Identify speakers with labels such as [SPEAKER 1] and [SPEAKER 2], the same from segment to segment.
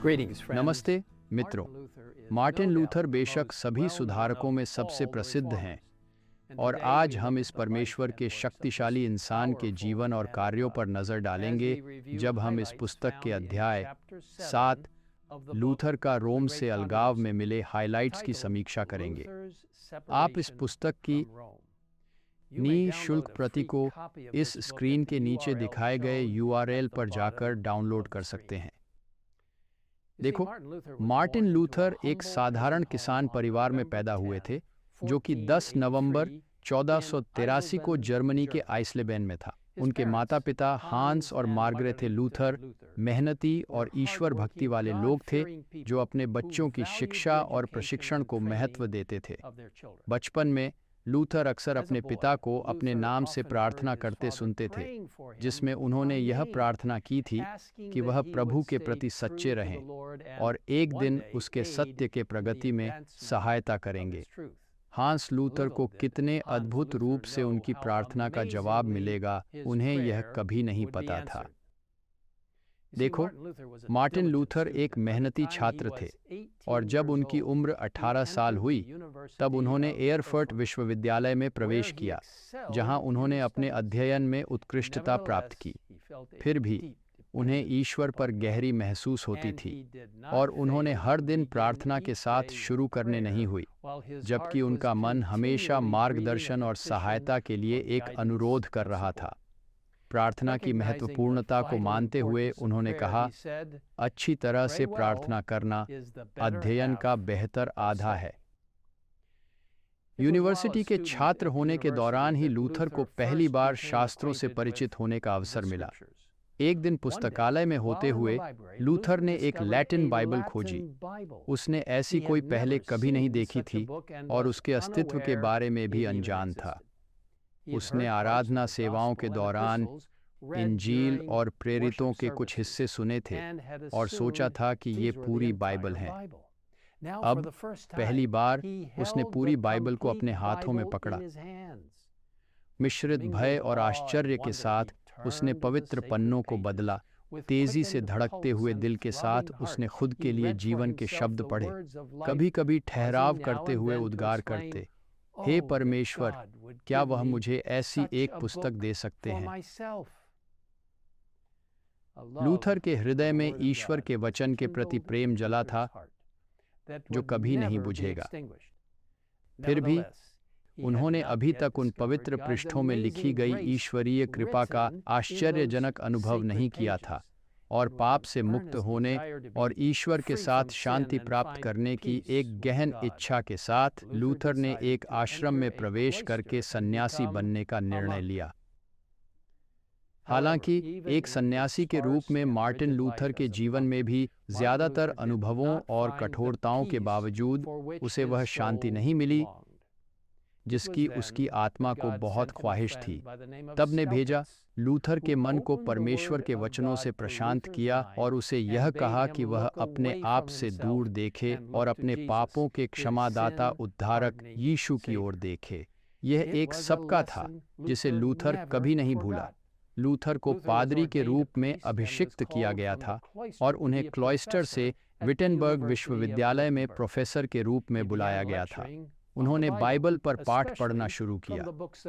[SPEAKER 1] नमस्ते मित्रों। Martin Luther बेशक सभी सुधारकों में सबसे प्रसिद्ध हैं और आज हम इस परमेश्वर के शक्तिशाली इंसान के जीवन और कार्यों पर नज़र डालेंगे जब हम इस पुस्तक के अध्याय 7 लूथर का रोम से अलगाव में मिले हाइलाइट्स की समीक्षा करेंगे। आप इस पुस्तक की निःशुल्क प्रति को इस स्क्रीन के नीचे दिखाए गए URL पर जाकर डाउनलोड कर सकते हैं। देखो, मार्टिन लूथर एक साधारण किसान परिवार में पैदा हुए थे जो कि 10 नवंबर 1483 को जर्मनी के आइसलेबेन में था। उनके माता पिता हांस और मार्गरेथे लूथर मेहनती और ईश्वर भक्ति वाले लोग थे जो अपने बच्चों की शिक्षा और प्रशिक्षण को महत्व देते थे। बचपन में लूथर अक्सर अपने पिता को अपने नाम से प्रार्थना करते सुनते थे, जिसमें उन्होंने यह प्रार्थना की थी कि वह प्रभु के प्रति सच्चे रहें और एक दिन उसके सत्य के प्रगति में सहायता करेंगे। हांस लूथर को कितने अद्भुत रूप से उनकी प्रार्थना का जवाब मिलेगा, उन्हें यह कभी नहीं पता था। देखो, मार्टिन लूथर एक मेहनती छात्र थे और जब उनकी उम्र 18 साल हुई तब उन्होंने एयरफर्ट विश्वविद्यालय में प्रवेश किया, जहां उन्होंने अपने अध्ययन में उत्कृष्टता प्राप्त की। फिर भी उन्हें ईश्वर पर गहरी महसूस होती थी और उन्होंने हर दिन प्रार्थना के साथ शुरू करने नहीं हुई, जबकि उनका मन हमेशा मार्गदर्शन और सहायता के लिए एक अनुरोध कर रहा था। प्रार्थना की महत्वपूर्णता को मानते हुए उन्होंने कहा, अच्छी तरह से प्रार्थना करना अध्ययन का बेहतर आधा है। यूनिवर्सिटी के छात्र होने के दौरान ही लूथर को पहली बार शास्त्रों से परिचित होने का अवसर मिला। एक दिन पुस्तकालय में होते हुए लूथर ने एक लैटिन बाइबल खोजी। उसने ऐसी कोई पहले कभी नहीं देखी थी और उसके अस्तित्व के बारे में भी अनजान था। उसने आराधना सेवाओं के दौरान इंजील और प्रेरितों के कुछ हिस्से सुने थे और सोचा था कि ये पूरी बाइबल है। अब पहली बार उसने पूरी बाइबल को अपने हाथों में पकड़ा। मिश्रित भय और आश्चर्य के साथ उसने पवित्र पन्नों को बदला। तेजी से धड़कते हुए दिल के साथ उसने खुद के लिए जीवन के शब्द पढ़े, कभी कभी ठहराव करते हुए उद्गार करते, हे परमेश्वर, क्या वह मुझे ऐसी एक पुस्तक दे सकते हैं। लूथर के हृदय में ईश्वर के वचन के प्रति प्रेम जला था जो कभी नहीं बुझेगा। फिर भी उन्होंने अभी तक उन पवित्र पृष्ठों में लिखी गई ईश्वरीय कृपा का आश्चर्यजनक अनुभव नहीं किया था और पाप से मुक्त होने और ईश्वर के साथ शांति प्राप्त करने की एक गहन इच्छा के साथ लूथर ने एक आश्रम में प्रवेश करके सन्यासी बनने का निर्णय लिया। हालांकि एक सन्यासी के रूप में मार्टिन लूथर के जीवन में भी ज्यादातर अनुभवों और कठोरताओं के बावजूद उसे वह शांति नहीं मिली जिसकी उसकी आत्मा को बहुत ख्वाहिश थी। तब ने भेजा लूथर के मन को परमेश्वर के वचनों से प्रशांत किया और उसे यह कहा कि वह अपने आप से दूर देखे और अपने पापों के क्षमादाता उद्धारक यीशु की ओर देखे। यह एक सबका था जिसे लूथर कभी नहीं भूला। लूथर को पादरी के रूप में अभिषिक्त किया गया था और उन्हें क्लॉइस्टर से विटेनबर्ग विश्वविद्यालय में प्रोफेसर के रूप में बुलाया गया था। उन्होंने बाइबल पर पाठ पढ़ना शुरू किया,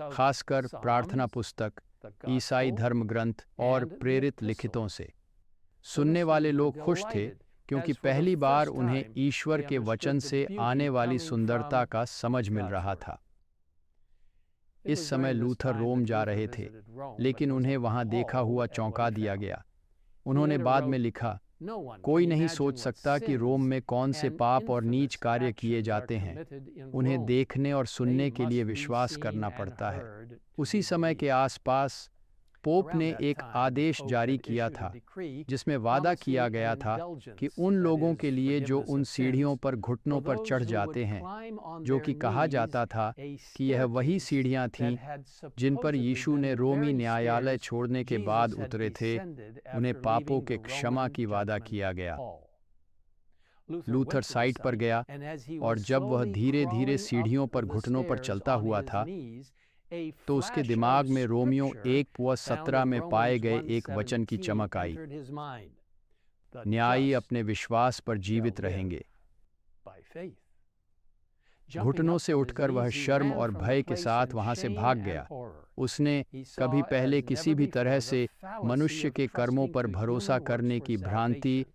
[SPEAKER 1] खासकर प्रार्थना पुस्तक, ईसाई धर्म ग्रंथ और प्रेरित लिखितों से। सुनने वाले लोग खुश थे क्योंकि पहली बार उन्हें ईश्वर के वचन से आने वाली सुंदरता का समझ मिल रहा था। इस समय लूथर रोम जा रहे थे, लेकिन उन्हें वहां देखा हुआ चौंका दिया गया। उन्होंने बाद में लिखा, कोई नहीं सोच सकता कि रोम में कौन से पाप और नीच कार्य किए जाते हैं। उन्हें देखने और सुनने के लिए विश्वास करना पड़ता है। उसी समय के आसपास पोप ने एक आदेश जारी किया था जिसमें वादा किया गया था कि उन लोगों के लिए जो उन सीढ़ियों पर घुटनों पर चढ़ जाते हैं, जो कि कहा जाता था कि यह वही सीढ़ियां थीं जिन पर यीशु ने रोमी न्यायालय छोड़ने के बाद उतरे थे, उन्हें पापों के क्षमा की वादा किया गया। लूथर साइट पर गया और जब वह धीरे धीरे सीढ़ियों पर घुटनों पर चलता हुआ था तो उसके दिमाग में रोमियो 1:17 में पाए गए एक वचन की चमक आई। न्यायी अपने विश्वास पर जीवित रहेंगे। घुटनों से उठकर वह शर्म और भय के साथ वहां से भाग गया। उसने कभी पहले किसी भी तरह से मनुष्य के कर्मों पर भरोसा करने की भ्रांति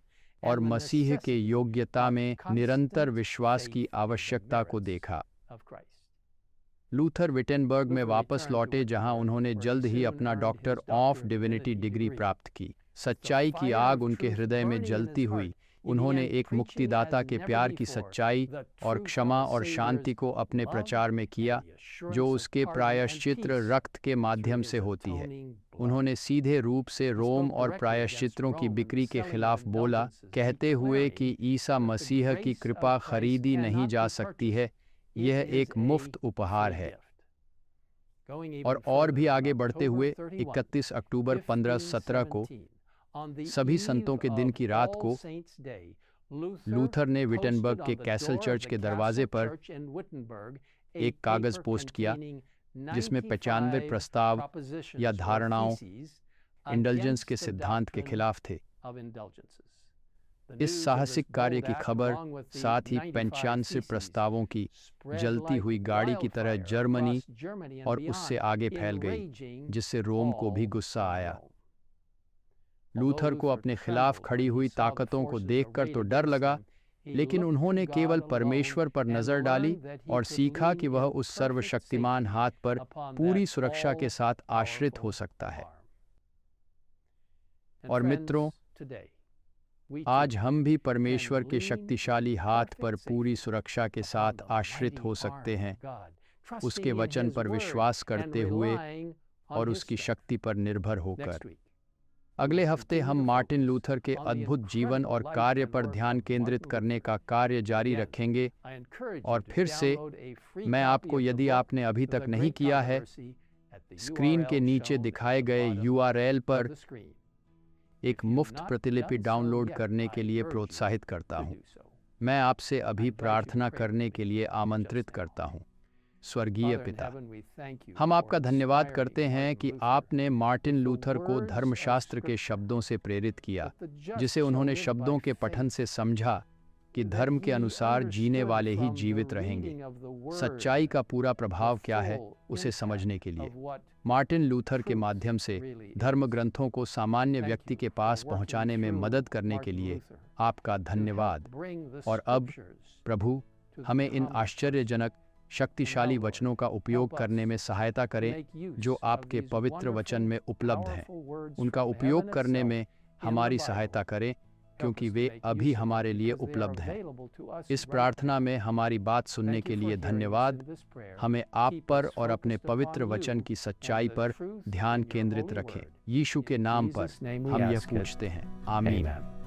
[SPEAKER 1] और मसीह के योग्यता में निरंतर विश्वास की आवश्यकता को देखा। लूथर विटेनबर्ग में वापस लौटे, जहां उन्होंने जल्द ही अपना डॉक्टर ऑफ डिविनिटी डिग्री प्राप्त की। सच्चाई की आग उनके हृदय में जलती हुई उन्होंने एक मुक्तिदाता के प्यार की सच्चाई और क्षमा और शांति को अपने प्रचार में किया, जो उसके प्रायश्चित्र रक्त के माध्यम से होती है। उन्होंने सीधे रूप से रोम और प्रायश्चित्रों की बिक्री के खिलाफ बोला, कहते हुए कि ईसा मसीह की कृपा खरीदी नहीं जा सकती है, यह एक मुफ्त उपहार है। और भी आगे बढ़ते हुए 31 अक्टूबर 1517 को, सभी संतों के दिन की रात को, लूथर ने विटेनबर्ग के कैसल चर्च के दरवाजे पर एक कागज पोस्ट किया, जिसमें 95 प्रस्ताव या धारणाओं इंडल्जेंस के सिद्धांत के खिलाफ थे। इस साहसिक कार्य की खबर साथ ही 95 प्रस्तावों की जलती हुई गाड़ी की तरह जर्मनी और उससे आगे फैल गई, जिससे रोम को भी गुस्सा आया। लूथर को अपने खिलाफ खड़ी हुई ताकतों को देखकर तो डर लगा, लेकिन उन्होंने केवल परमेश्वर पर नजर डाली और सीखा कि वह उस सर्वशक्तिमान हाथ पर पूरी सुरक्षा के साथ आश्रित हो सकता है। और मित्रों, आज हम भी परमेश्वर के शक्तिशाली हाथ पर पूरी सुरक्षा के साथ आश्रित हो सकते हैं, उसके वचन पर विश्वास करते हुए और उसकी शक्ति पर निर्भर होकर। अगले हफ्ते हम मार्टिन लूथर के अद्भुत जीवन और कार्य पर ध्यान केंद्रित करने का कार्य जारी रखेंगे। और फिर से मैं आपको, यदि आपने अभी तक नहीं किया है, स्क्रीन के नीचे दिखाए गए URL पर एक मुफ्त प्रतिलिपि डाउनलोड करने के लिए प्रोत्साहित करता हूँ। मैं आपसे अभी प्रार्थना करने के लिए आमंत्रित करता हूँ। स्वर्गीय पिता, हम आपका धन्यवाद करते हैं कि आपने मार्टिन लूथर को धर्मशास्त्र के शब्दों से प्रेरित किया, जिसे उन्होंने शब्दों के पठन से समझा कि धर्म के अनुसार जीने वाले ही जीवित रहेंगे। सच्चाई का पूरा प्रभाव क्या है, उसे समझने के लिए मार्टिन लूथर के माध्यम से धर्म ग्रंथों को सामान्य व्यक्ति के पास पहुंचाने में मदद करने के लिए आपका धन्यवाद। और अब प्रभु, हमें इन आश्चर्यजनक शक्तिशाली वचनों का उपयोग करने में सहायता करें, जो आपके पवित्र वचन में उपलब्ध हैं। उनका उपयोग करने में हमारी सहायता करें, क्योंकि वे अभी हमारे लिए उपलब्ध हैं। इस प्रार्थना में हमारी बात सुनने के लिए धन्यवाद। हमें आप पर और अपने पवित्र वचन की सच्चाई पर ध्यान केंद्रित रखें। यीशु के नाम पर हम यह पूछते हैं, आमीन।